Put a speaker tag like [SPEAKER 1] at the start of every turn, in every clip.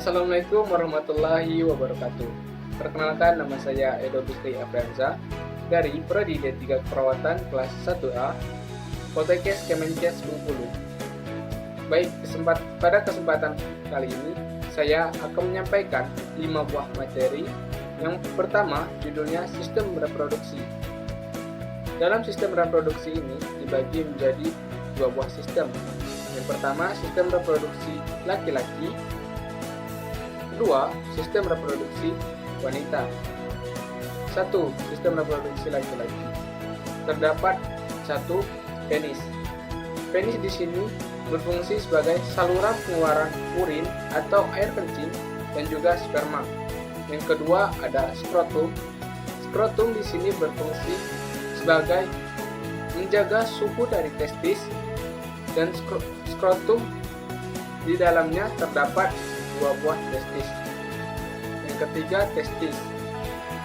[SPEAKER 1] Assalamualaikum warahmatullahi wabarakatuh. Perkenalkan, nama saya Edo Gusti Afrianza dari Prodi D3 Keperawatan kelas 1A Poltekkes Kemenkes Bengkulu. Baik, pada kesempatan kali ini saya akan menyampaikan 5 buah materi. Yang pertama judulnya sistem reproduksi. Dalam sistem reproduksi ini dibagi menjadi 2 buah sistem. Yang pertama, sistem reproduksi laki-laki. Kedua, sistem reproduksi wanita. 1. Sistem reproduksi laki-laki. Terdapat 1. Penis. Penis di sini berfungsi sebagai saluran pengeluaran urin atau air kencing dan juga sperma. Yang kedua ada skrotum. Skrotum di sini berfungsi sebagai menjaga suhu dari testis, dan skrotum di dalamnya terdapat 2 buah testis. Yang ketiga, testis.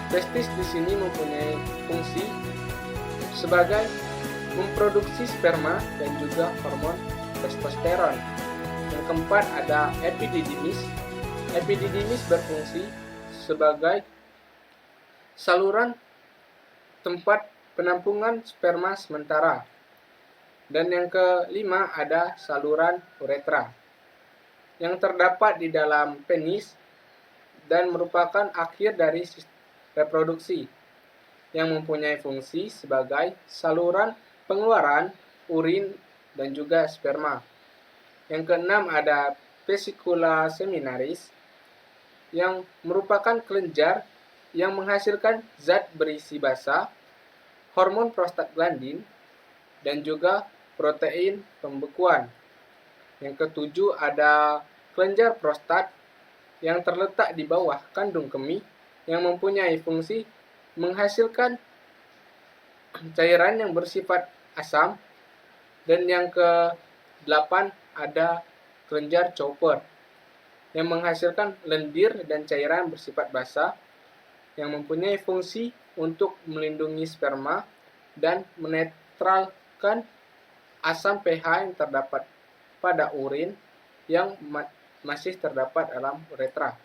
[SPEAKER 1] Testis di sini mempunyai fungsi sebagai memproduksi sperma dan juga hormon testosteron. Yang keempat ada epididymis. Epididymis berfungsi sebagai saluran tempat penampungan sperma sementara. Dan yang kelima ada saluran uretra yang terdapat di dalam penis dan merupakan akhir dari reproduksi yang mempunyai fungsi sebagai saluran pengeluaran urin dan juga sperma. Yang keenam ada vesicula seminaris yang merupakan kelenjar yang menghasilkan zat berisi basa, hormon prostaglandin, dan juga protein pembekuan. Yang ketujuh ada kelenjar prostat yang terletak di bawah kandung kemih yang mempunyai fungsi menghasilkan cairan yang bersifat asam. Dan yang ke-8 ada kelenjar Chopper yang menghasilkan lendir dan cairan bersifat basa yang mempunyai fungsi untuk melindungi sperma dan menetralkan asam pH yang terdapat pada urin yang masih terdapat dalam uretra.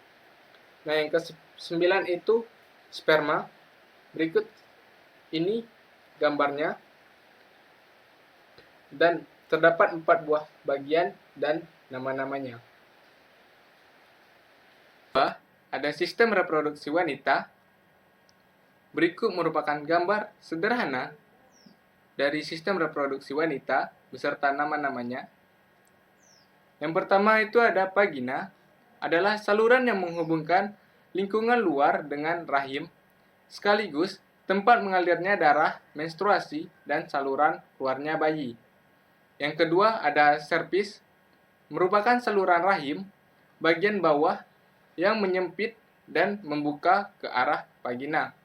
[SPEAKER 1] Nah, yang ke-9 itu sperma. Berikut ini gambarnya, dan terdapat 4 buah bagian dan nama-namanya. Ada sistem reproduksi wanita. Berikut merupakan gambar sederhana dari sistem reproduksi wanita beserta nama-namanya. Yang pertama itu ada vagina, adalah saluran yang menghubungkan lingkungan luar dengan rahim, sekaligus tempat mengalirnya darah, menstruasi, dan saluran keluarnya bayi. Yang kedua ada cervix, merupakan saluran rahim bagian bawah yang menyempit dan membuka ke arah vagina.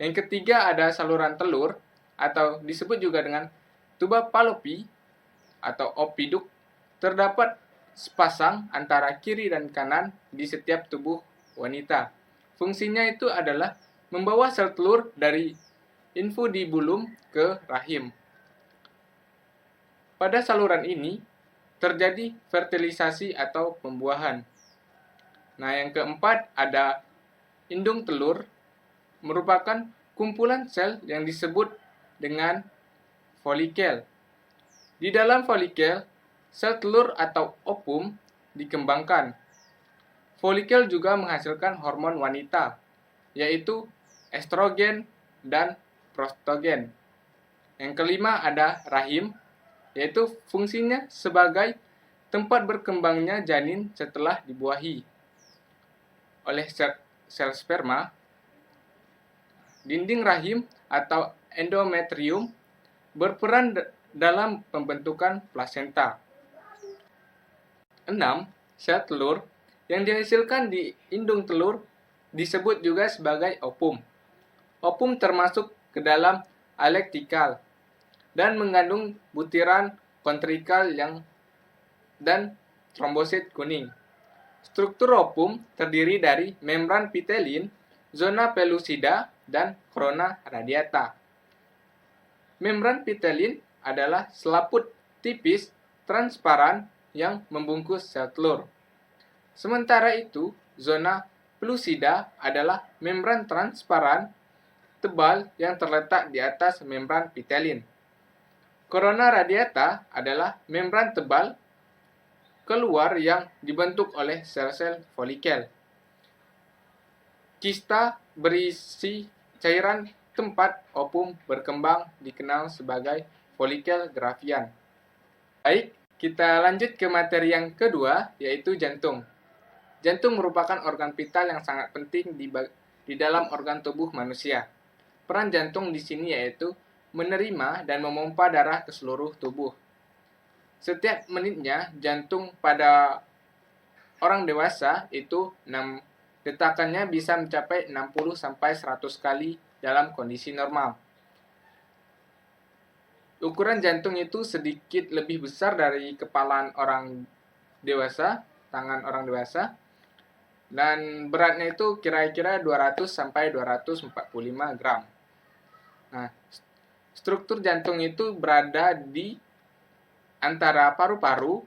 [SPEAKER 1] Yang ketiga ada saluran telur, atau disebut juga dengan tuba fallopi atau oviduct. Terdapat sepasang antara kiri dan kanan di setiap tubuh wanita. Fungsinya itu adalah membawa sel telur dari infundibulum ke rahim. Pada saluran ini terjadi fertilisasi atau pembuahan. Nah, yang keempat ada indung telur, merupakan kumpulan sel yang disebut dengan folikel. Di dalam folikel, sel telur atau ovum dikembangkan. Folikel juga menghasilkan hormon wanita, yaitu estrogen dan prostogen. Yang kelima ada rahim, yaitu fungsinya sebagai tempat berkembangnya janin setelah dibuahi oleh sel sperma. Dinding rahim atau endometrium berperan dalam pembentukan plasenta. 6. Sel telur yang dihasilkan di indung telur disebut juga sebagai ovum. Ovum termasuk ke dalam alektikal dan mengandung butiran kontrikal dan trombosit kuning. Struktur ovum terdiri dari membran pitelin, zona pellucida, dan corona radiata. Membran pitelin adalah selaput tipis transparan yang membungkus sel telur. Sementara itu, zona pellucida adalah membran transparan tebal yang terletak di atas membran pitelin. Corona radiata adalah membran tebal keluar yang dibentuk oleh sel-sel folikel. Kista berisi cairan tempat ovum berkembang dikenal sebagai folikel gravian. Baik, kita lanjut ke materi yang kedua, yaitu jantung. Jantung merupakan organ vital yang sangat penting di dalam organ tubuh manusia. Peran jantung di sini yaitu menerima dan memompa darah ke seluruh tubuh. Setiap menitnya, jantung pada orang dewasa itu detakannya bisa mencapai 60-100 kali dalam kondisi normal. Ukuran jantung itu sedikit lebih besar dari kepala orang dewasa, tangan orang dewasa, dan beratnya itu kira-kira 200-245 gram. Nah, struktur jantung itu berada di antara paru-paru,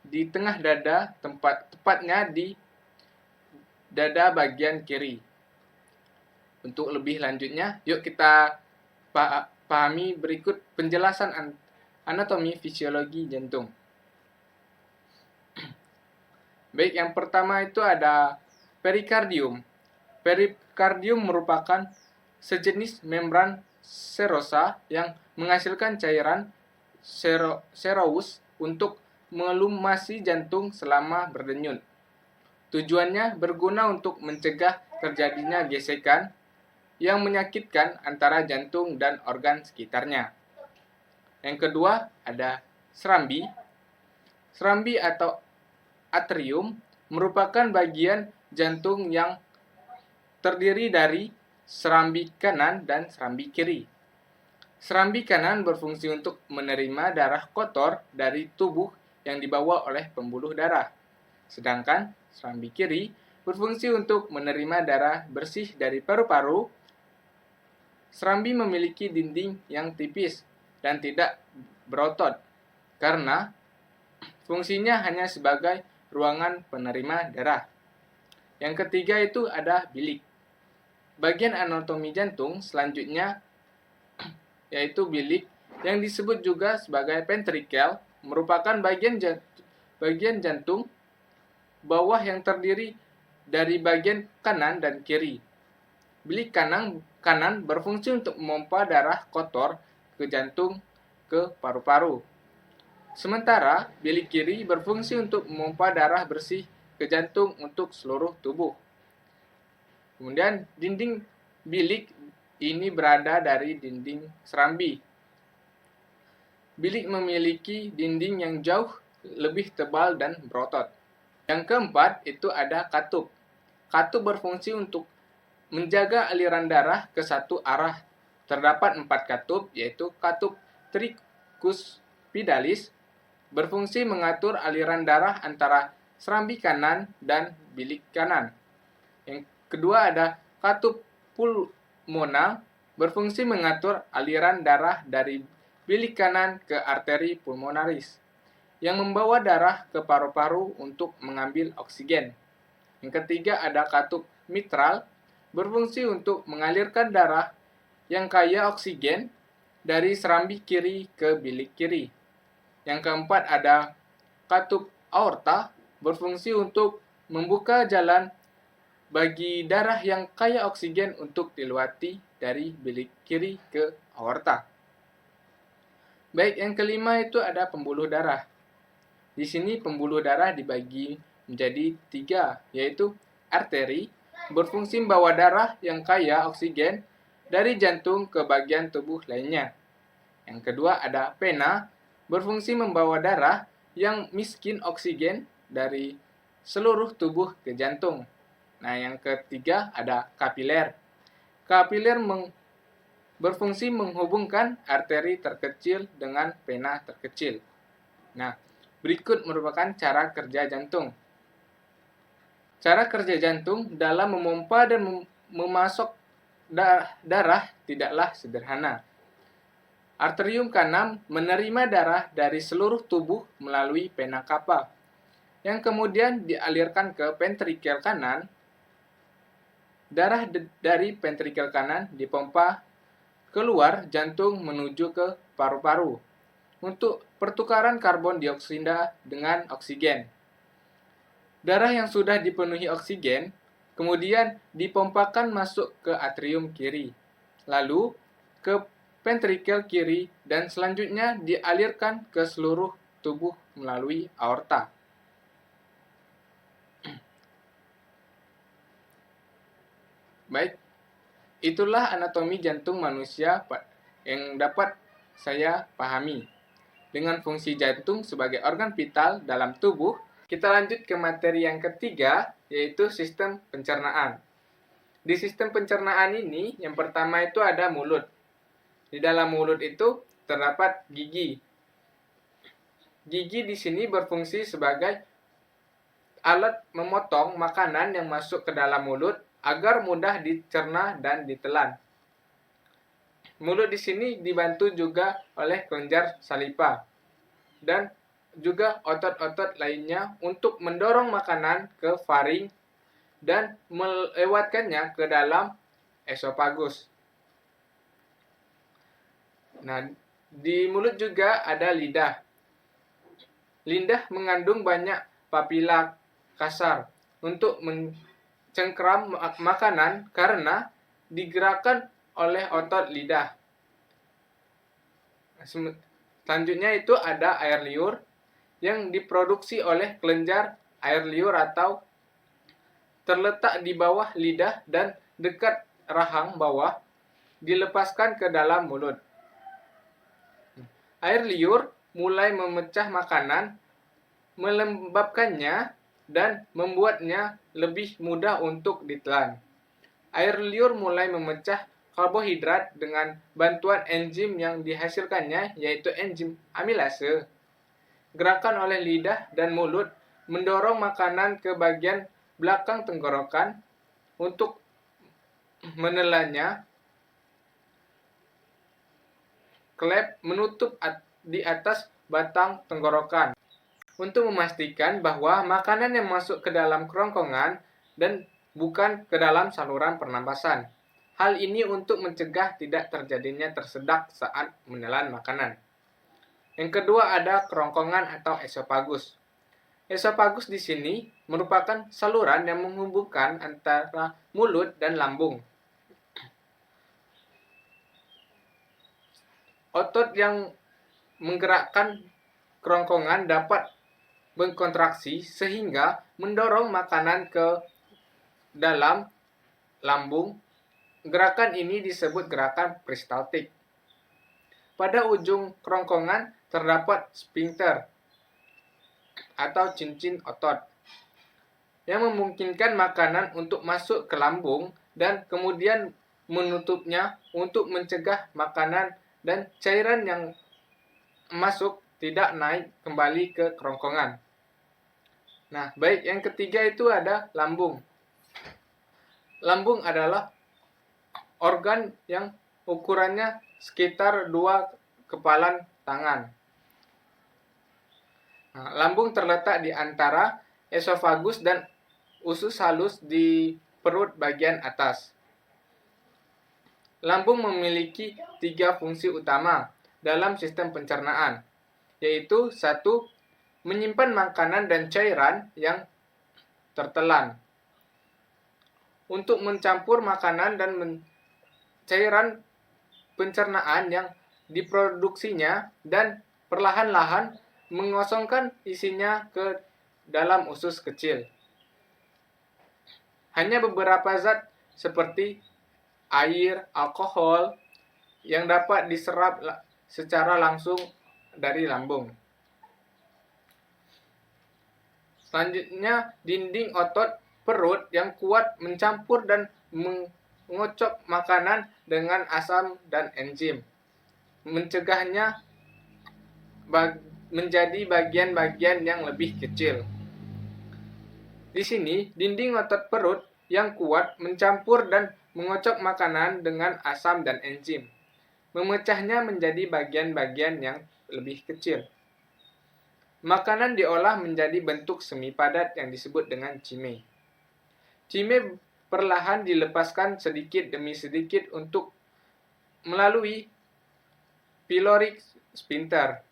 [SPEAKER 1] di tengah dada, tepatnya di dada bagian kiri. Untuk lebih lanjutnya, yuk kita pahami berikut penjelasan anatomi fisiologi jantung. Baik, yang pertama itu ada perikardium. Perikardium merupakan sejenis membran serosa yang menghasilkan cairan serous untuk melumasi jantung selama berdenyut. Tujuannya berguna untuk mencegah terjadinya gesekan yang menyakitkan antara jantung dan organ sekitarnya. Yang kedua ada serambi. Serambi atau atrium merupakan bagian jantung yang terdiri dari serambi kanan dan serambi kiri. Serambi kanan berfungsi untuk menerima darah kotor dari tubuh yang dibawa oleh pembuluh darah. Sedangkan serambi kiri berfungsi untuk menerima darah bersih dari paru-paru. Serambi memiliki dinding yang tipis dan tidak berotot karena fungsinya hanya sebagai ruangan penerima darah. Yang ketiga itu ada bilik. Bagian anatomi jantung selanjutnya yaitu bilik yang disebut juga sebagai ventricle merupakan bagian jantung bawah yang terdiri dari bagian kanan dan kiri. Bilik kanan berfungsi untuk memompa darah kotor ke jantung ke paru-paru. Sementara bilik kiri berfungsi untuk memompa darah bersih ke jantung untuk seluruh tubuh. Kemudian dinding bilik ini berada dari dinding serambi. Bilik memiliki dinding yang jauh lebih tebal dan berotot. Yang keempat itu ada katup. Katup berfungsi untuk menjaga aliran darah ke satu arah. Terdapat 4 katup, yaitu katup tricuspidalis, berfungsi mengatur aliran darah antara serambi kanan dan bilik kanan. Yang kedua ada katup pulmonal, berfungsi mengatur aliran darah dari bilik kanan ke arteri pulmonaris, yang membawa darah ke paru-paru untuk mengambil oksigen. Yang ketiga ada katup mitral, berfungsi untuk mengalirkan darah yang kaya oksigen dari serambi kiri ke bilik kiri. Yang keempat ada katup aorta, berfungsi untuk membuka jalan bagi darah yang kaya oksigen untuk dilewati dari bilik kiri ke aorta. Baik, yang kelima itu ada pembuluh darah. Di sini pembuluh darah dibagi menjadi 3, yaitu arteri, berfungsi membawa darah yang kaya oksigen dari jantung ke bagian tubuh lainnya. Yang kedua ada vena, berfungsi membawa darah yang miskin oksigen dari seluruh tubuh ke jantung. Nah, yang ketiga ada kapiler. Kapiler berfungsi menghubungkan arteri terkecil dengan vena terkecil. Nah, berikut merupakan cara kerja jantung. Cara kerja jantung dalam memompa dan memasok darah tidaklah sederhana. Arterium kanan menerima darah dari seluruh tubuh melalui vena cava. yang kemudian dialirkan ke ventrikel kanan. Darah dari ventrikel kanan dipompa keluar jantung menuju ke paru-paru untuk pertukaran karbon dioksida dengan oksigen. Darah yang sudah dipenuhi oksigen kemudian dipompakan masuk ke atrium kiri, lalu ke ventrikel kiri, dan selanjutnya dialirkan ke seluruh tubuh melalui aorta. Baik, itulah anatomi jantung manusia yang dapat saya pahami. Dengan fungsi jantung sebagai organ vital dalam tubuh, kita lanjut ke materi yang ketiga, yaitu sistem pencernaan. Di sistem pencernaan ini, yang pertama itu ada mulut. Di dalam mulut itu terdapat gigi. Gigi di sini berfungsi sebagai alat memotong makanan yang masuk ke dalam mulut agar mudah dicerna dan ditelan. Mulut di sini dibantu juga oleh kelenjar saliva dan juga otot-otot lainnya untuk mendorong makanan ke faring dan melewatkannya ke dalam esofagus. Nah, di mulut juga ada lidah. Lidah mengandung banyak papila kasar untuk mencengkram makanan karena digerakkan oleh otot lidah. Selanjutnya itu ada air liur yang diproduksi oleh kelenjar air liur atau terletak di bawah lidah dan dekat rahang bawah, dilepaskan ke dalam mulut. Air liur mulai memecah makanan, melembabkannya, dan membuatnya lebih mudah untuk ditelan. Air liur mulai memecah karbohidrat dengan bantuan enzim yang dihasilkannya, yaitu enzim amilase. Gerakan oleh lidah dan mulut mendorong makanan ke bagian belakang tenggorokan untuk menelannya. Klep menutup di atas batang tenggorokan untuk memastikan bahwa makanan yang masuk ke dalam kerongkongan dan bukan ke dalam saluran pernapasan. Hal ini untuk mencegah tidak terjadinya tersedak saat menelan makanan. Yang kedua ada kerongkongan atau esofagus. Esofagus di sini merupakan saluran yang menghubungkan antara mulut dan lambung. Otot yang menggerakkan kerongkongan dapat berkontraksi sehingga mendorong makanan ke dalam lambung. Gerakan ini disebut gerakan peristaltik. Pada ujung kerongkongan terdapat sphincter atau cincin otot yang memungkinkan makanan untuk masuk ke lambung dan kemudian menutupnya untuk mencegah makanan dan cairan yang masuk tidak naik kembali ke kerongkongan. Nah, baik, yang ketiga itu ada lambung. Lambung adalah organ yang ukurannya sekitar 2 kepalan tangan. Nah, lambung terletak di antara esofagus dan usus halus di perut bagian atas. Lambung memiliki 3 fungsi utama dalam sistem pencernaan, yaitu 1. Menyimpan makanan dan cairan yang tertelan. Untuk mencampur makanan dan cairan pencernaan yang diproduksinya dan perlahan-lahan mengosongkan isinya ke dalam usus kecil. Hanya beberapa zat seperti air, alkohol yang dapat diserap secara langsung dari lambung. Selanjutnya, dinding otot perut yang kuat mencampur dan mengocok makanan dengan asam dan enzim, mencegahnya menjadi bagian-bagian yang lebih kecil. Di sini, dinding otot perut yang kuat mencampur dan mengocok makanan dengan asam dan enzim, memecahnya menjadi bagian-bagian yang lebih kecil. makanan diolah menjadi bentuk semi padat yang disebut dengan cime. Cime perlahan dilepaskan sedikit demi sedikit untuk melalui pyloric sphincter,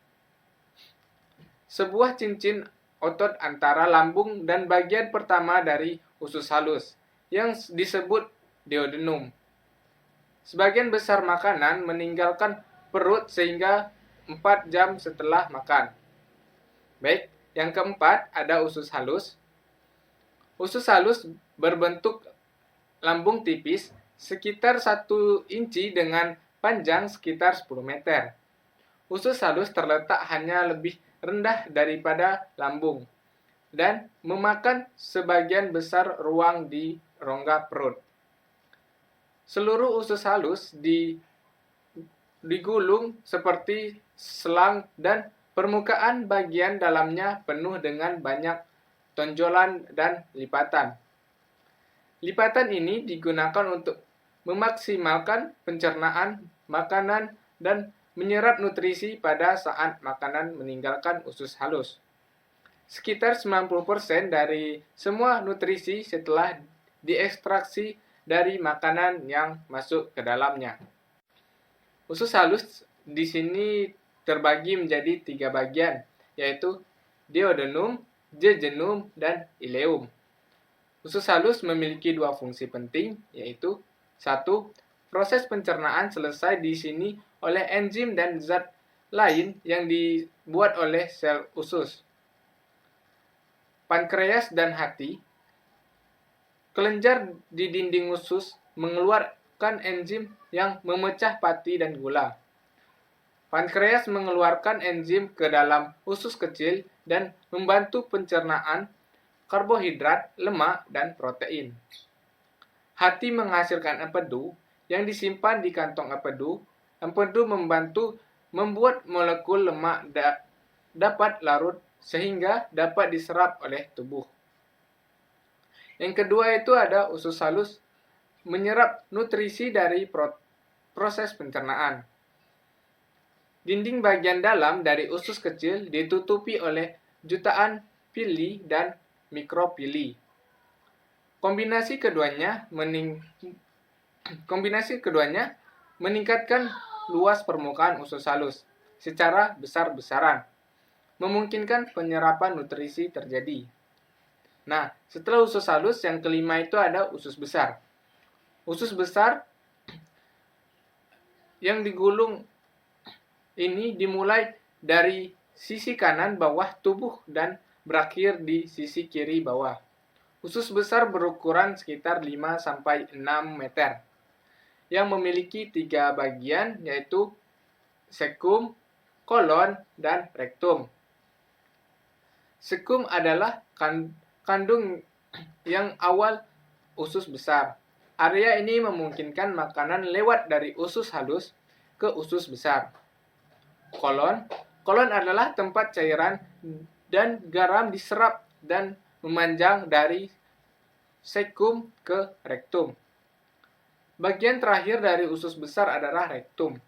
[SPEAKER 1] sebuah cincin otot antara lambung dan bagian pertama dari usus halus yang disebut duodenum. Sebagian besar makanan meninggalkan perut sehingga 4 jam setelah makan. Baik, yang keempat ada usus halus. Usus halus berbentuk lambung tipis sekitar 1 inci dengan panjang sekitar 10 meter. Usus halus terletak hanya lebih rendah daripada lambung dan memakan sebagian besar ruang di rongga perut. Seluruh usus halus digulung seperti selang dan permukaan bagian dalamnya penuh dengan banyak tonjolan dan lipatan. Lipatan ini digunakan untuk memaksimalkan pencernaan makanan dan menyerap nutrisi pada saat makanan meninggalkan usus halus. Sekitar 90% dari semua nutrisi setelah diekstraksi dari makanan yang masuk ke dalamnya. Usus halus di sini terbagi menjadi 3 bagian, yaitu duodenum, jejunum, dan ileum. Usus halus memiliki 2 fungsi penting, yaitu 1. Proses pencernaan selesai di sini oleh enzim dan zat lain yang dibuat oleh sel usus. Pankreas dan hati. Kelenjar di dinding usus mengeluarkan enzim yang memecah pati dan gula. Pankreas mengeluarkan enzim ke dalam usus kecil dan membantu pencernaan karbohidrat, lemak, dan protein. Hati menghasilkan empedu yang disimpan di kantong empedu. Empedu membantu membuat molekul lemak dapat larut sehingga dapat diserap oleh tubuh. Yang kedua itu ada usus halus menyerap nutrisi dari proses pencernaan. Dinding bagian dalam dari usus kecil ditutupi oleh jutaan pili dan mikropili. Kombinasi keduanya meningkatkan luas permukaan usus halus secara besar-besaran, memungkinkan penyerapan nutrisi terjadi. Nah, setelah usus halus, yang kelima itu ada usus besar. Usus besar yang digulung ini dimulai dari sisi kanan bawah tubuh dan berakhir di sisi kiri bawah. Usus besar berukuran sekitar 5-6 meter, yang memiliki 3 bagian, yaitu cecum, kolon, dan rektum. Cecum adalah kandung yang awal usus besar. Area ini memungkinkan makanan lewat dari usus halus ke usus besar. Kolon adalah tempat cairan dan garam diserap dan memanjang dari cecum ke rektum. Bagian terakhir dari usus besar adalah rektum,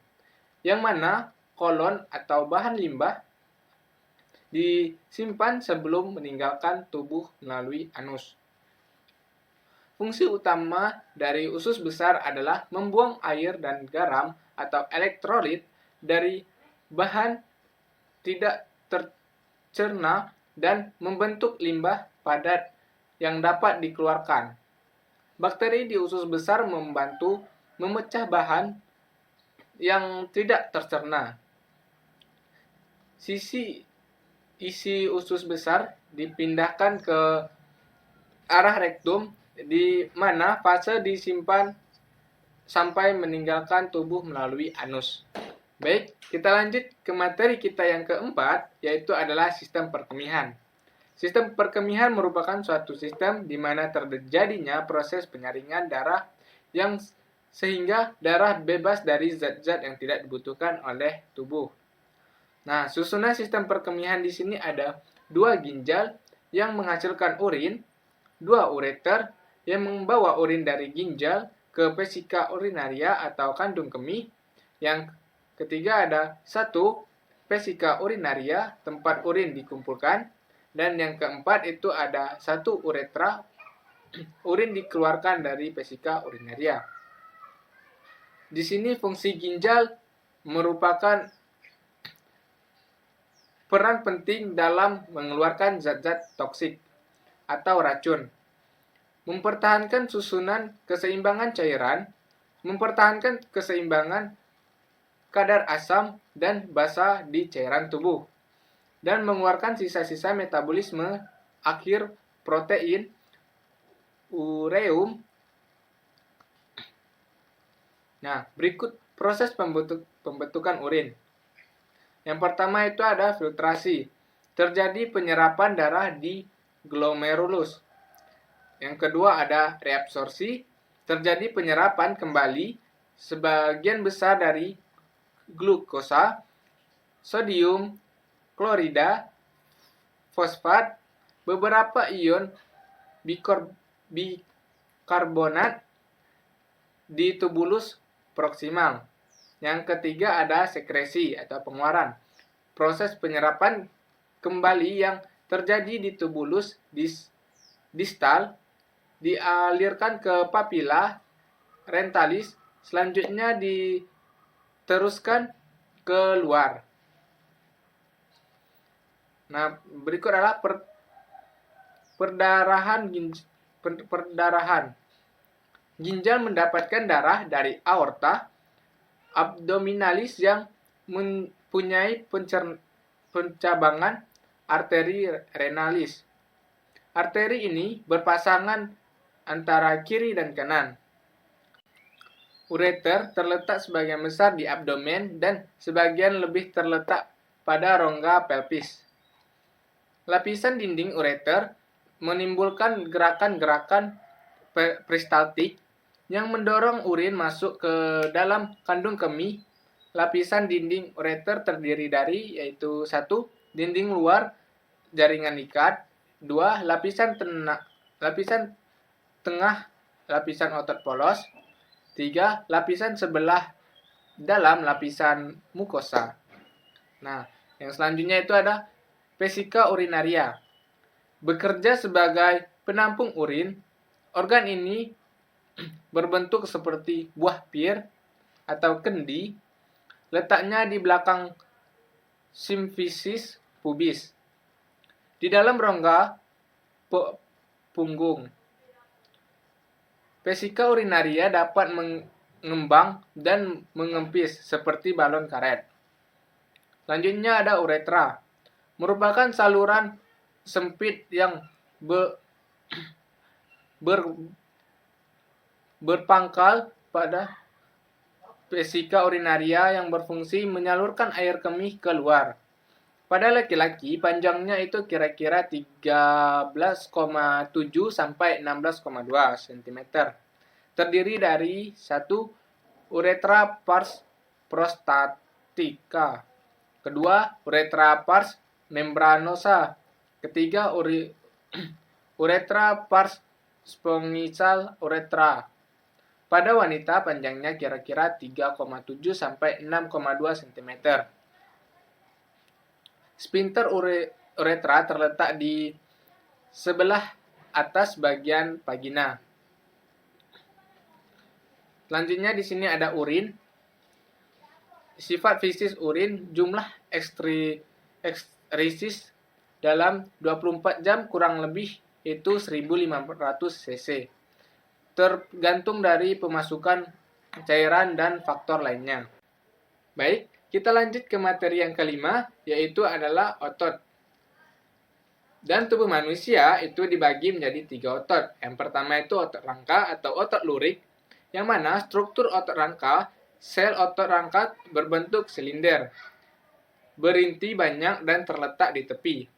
[SPEAKER 1] yang mana kolon atau bahan limbah disimpan sebelum meninggalkan tubuh melalui anus. Fungsi utama dari usus besar adalah membuang air dan garam atau elektrolit dari bahan tidak tercerna dan membentuk limbah padat yang dapat dikeluarkan. Bakteri di usus besar membantu memecah bahan yang tidak tercerna. Isi usus besar dipindahkan ke arah rektum, di mana fase disimpan sampai meninggalkan tubuh melalui anus. Baik, kita lanjut ke materi kita yang keempat, yaitu adalah sistem perkemihan. Sistem perkemihan merupakan suatu sistem di mana terjadinya proses penyaringan darah yang sehingga darah bebas dari zat-zat yang tidak dibutuhkan oleh tubuh. Nah, susunan sistem perkemihan di sini ada 2 ginjal yang menghasilkan urin, 2 ureter yang membawa urin dari ginjal ke vesika urinaria atau kandung kemih. Yang ketiga ada 1 vesika urinaria, tempat urin dikumpulkan. Dan yang keempat itu ada satu uretra, urin dikeluarkan dari vesika urinaria. Di sini fungsi ginjal merupakan peran penting dalam mengeluarkan zat-zat toksik atau racun, mempertahankan susunan keseimbangan cairan, mempertahankan keseimbangan kadar asam dan basa di cairan tubuh, dan mengeluarkan sisa-sisa metabolisme akhir protein, ureum. Nah, berikut proses pembentukan urin. Yang pertama itu ada filtrasi. Terjadi penyerapan darah di glomerulus. Yang kedua ada reabsorpsi. Terjadi penyerapan kembali sebagian besar dari glukosa, sodium, klorida, fosfat, beberapa ion bikarbonat di tubulus proksimal. Yang ketiga ada sekresi atau pengeluaran. Proses penyerapan kembali yang terjadi di tubulus distal dialirkan ke papila rentalis, selanjutnya diteruskan keluar. Nah, berikut adalah perdarahan. Ginjal mendapatkan darah dari aorta abdominalis yang mempunyai pencabangan arteri renalis. Arteri ini berpasangan antara kiri dan kanan. Ureter terletak sebagian besar di abdomen dan sebagian lebih terletak pada rongga pelvis. Lapisan dinding ureter menimbulkan gerakan-gerakan peristaltik yang mendorong urin masuk ke dalam kandung kemih. Lapisan dinding ureter terdiri dari yaitu 1. Dinding luar jaringan ikat, 2. Lapisan tengah lapisan otot polos, 3. Lapisan sebelah dalam lapisan mukosa. Nah, yang selanjutnya itu ada vesika urinaria. Bekerja sebagai penampung urin. Organ ini berbentuk seperti buah pir atau kendi. Letaknya di belakang simfisis pubis, di dalam rongga punggung. Vesika urinaria dapat mengembang dan mengempis seperti balon karet. Selanjutnya ada uretra. Merupakan saluran sempit yang berpangkal pada vesika urinaria yang berfungsi menyalurkan air kemih keluar. Pada laki-laki, panjangnya itu kira-kira 13,7 sampai 16,2 cm. Terdiri dari 1. Uretra pars prostatica. Kedua, uretra pars membranosa. Ketiga, uretra pars spongical uretra. Pada wanita panjangnya kira-kira 3,7 sampai 6,2 cm. Sphincter uretra terletak di sebelah atas bagian vagina. Selanjutnya di sini ada urin. Sifat fisik urin, jumlah ekskresis dalam 24 jam kurang lebih itu 1500 cc. Tergantung dari pemasukan cairan dan faktor lainnya. Baik, kita lanjut ke materi yang kelima, yaitu adalah otot. Dan tubuh manusia itu dibagi menjadi 3 otot. Yang pertama itu otot rangka atau otot lurik, yang mana struktur otot rangka, sel otot rangka berbentuk silinder, berinti banyak dan terletak di tepi,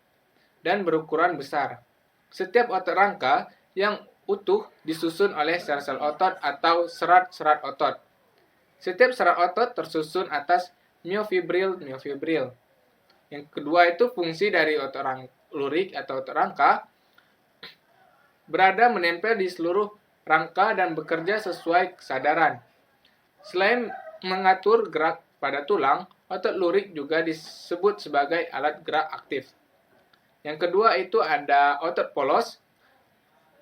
[SPEAKER 1] dan berukuran besar. Setiap otot rangka yang utuh disusun oleh sel-sel otot atau serat-serat otot. Setiap serat otot tersusun atas myofibril. Yang kedua itu fungsi dari otot lurik atau otot rangka berada menempel di seluruh rangka dan bekerja sesuai kesadaran. Selain mengatur gerak pada tulang, otot lurik juga disebut sebagai alat gerak aktif. Yang kedua itu ada otot polos.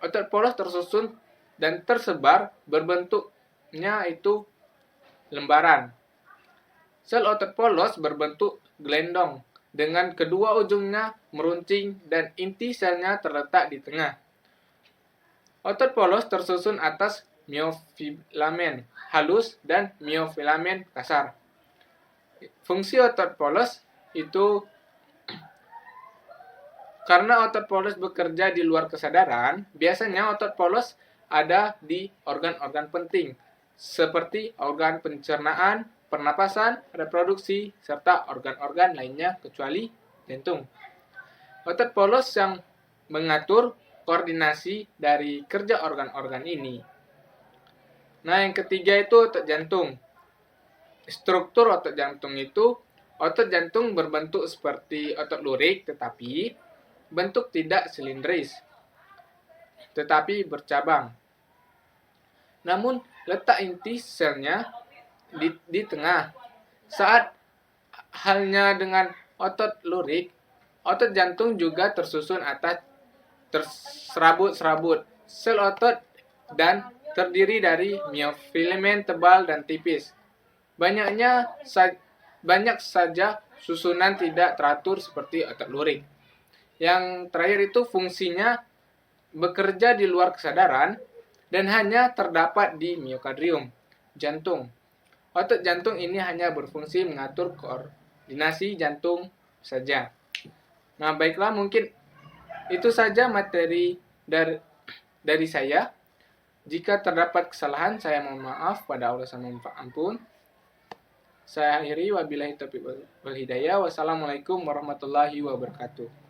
[SPEAKER 1] Otot polos tersusun dan tersebar berbentuknya itu lembaran. Sel otot polos berbentuk gelendong dengan kedua ujungnya meruncing dan inti selnya terletak di tengah. Otot polos tersusun atas miofilamen halus dan miofilamen kasar. Fungsi otot polos itu karena otot polos bekerja di luar kesadaran, biasanya otot polos ada di organ-organ penting, seperti organ pencernaan, pernapasan, reproduksi, serta organ-organ lainnya kecuali jantung. Otot polos yang mengatur koordinasi dari kerja organ-organ ini. Nah, yang ketiga itu otot jantung. Struktur otot jantung itu, otot jantung berbentuk seperti otot lurik, tetapi bentuk tidak silindris, tetapi bercabang. Namun, letak inti selnya di tengah. Saat halnya dengan otot lurik, otot jantung juga tersusun atas serabut-serabut sel otot dan terdiri dari miofilamen tebal dan tipis. Banyak saja susunan tidak teratur seperti otot lurik. Yang terakhir itu fungsinya bekerja di luar kesadaran dan hanya terdapat di miokardrium, jantung. Otot jantung ini hanya berfungsi mengatur koordinasi jantung saja. Nah, baiklah, mungkin itu saja materi dari saya. Jika terdapat kesalahan, saya mohon maaf pada Allah sama ampun. Saya akhiri, wabillahi taufiq wal hidayah. Wassalamualaikum warahmatullahi wabarakatuh.